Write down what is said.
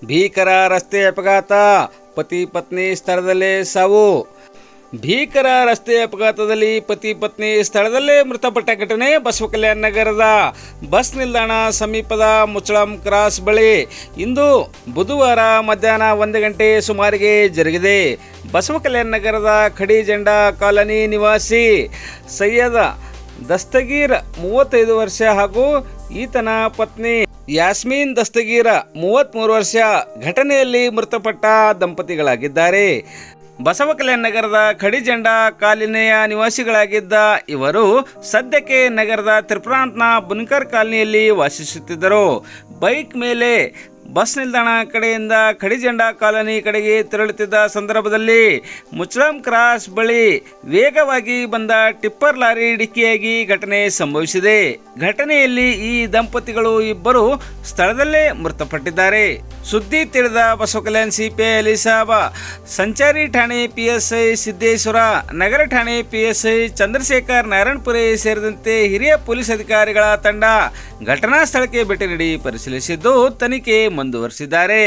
ಭೀಕರ ರಸ್ತೆ ಅಪಘಾತ, ಪತಿ ಪತ್ನಿ ಸ್ಥಳದಲ್ಲೇ ಸಾವು. ಭೀಕರ ರಸ್ತೆ ಅಪಘಾತದಲ್ಲಿ ಪತಿ ಪತ್ನಿ ಸ್ಥಳದಲ್ಲೇ ಮೃತಪಟ್ಟ ಘಟನೆ ಬಸವಕಲ್ಯಾಣ ನಗರದ ಬಸ್ ನಿಲ್ದಾಣ ಸಮೀಪದ ಮುಚ್ಚಳಂ ಕ್ರಾಸ್ ಬಳಿ ಇಂದು ಬುಧವಾರ ಮಧ್ಯಾಹ್ನ 1 ಗಂಟೆ ಸುಮಾರಿಗೆ ಜರುಗಿದೆ. ಬಸವಕಲ್ಯಾಣ ನಗರದ ಖಡಿಜಂಡ ಕಾಲನಿ ನಿವಾಸಿ ಸೈಯದ್ ದಸ್ತಗೀರ್ 35 ವರ್ಷ ಹಾಗೂ ಈತನ ಪತ್ನಿ ಯಾಸ್ಮೀನ್ ದಸ್ತಗೀರ್ 33 ವರ್ಷ ಘಟನೆಯಲ್ಲಿ ಮೃತಪಟ್ಟ ದಂಪತಿಗಳಾಗಿದ್ದಾರೆ. ಬಸವಕಲ್ಯಾಣ ನಗರದ ಖಡಿಜಂಡ ಕಾಲನಿಯ ನಿವಾಸಿಗಳಾಗಿದ್ದ ಇವರು ಸದ್ಯಕ್ಕೆ ನಗರದ ತ್ರಿಪುರಾಂತ್ನ ಬುನ್ಕರ್ ಕಾಲನಿಯಲ್ಲಿ ವಾಸಿಸುತ್ತಿದ್ದರು. ಬೈಕ್ ಮೇಲೆ ಬಸ್ ನಿಲ್ದಾಣ ಕಡೆಯಿಂದ ಖಡಿಜಂಡ ಕಾಲನಿ ಕಡೆಗೆ ತೆರಳುತ್ತಿದ್ದ ಸಂದರ್ಭದಲ್ಲಿ ಮುಚ್ಚಳಂ ಕ್ರಾಸ್ ಬಳಿ ವೇಗವಾಗಿ ಬಂದ ಟಿಪ್ಪರ್ ಲಾರಿ ಡಿಕ್ಕಿಯಾಗಿ ಘಟನೆ ಸಂಭವಿಸಿದೆ. ಘಟನೆಯಲ್ಲಿ ಈ ದಂಪತಿಗಳು ಇಬ್ಬರು ಸ್ಥಳದಲ್ಲೇ ಮೃತಪಟ್ಟಿದ್ದಾರೆ. ಸುದ್ದಿ ತಿಳಿದ ಬಸವಕಲ್ಯಾಣ ಸಿಪಿಐ ಅಲಿಸಾಬ್, ಸಂಚಾರಿ ಠಾಣೆ ಪಿಎಸ್ಐ ಸಿದ್ದೇಶ್ವರ, ನಗರ ಠಾಣೆ ಪಿಎಸ್ಐ ಚಂದ್ರಶೇಖರ್ ನಾರಾಯಣಪುರೆ ಸೇರಿದಂತೆ ಹಿರಿಯ ಪೊಲೀಸ್ ಅಧಿಕಾರಿಗಳ ತಂಡ ಘಟನಾ ಸ್ಥಳಕ್ಕೆ ಭೇಟಿ ನೀಡಿ ಪರಿಶೀಲಿಸಿದ್ದು ತನಿಖೆ ಮುಂದುವರಿಸಿದ್ದಾರೆ.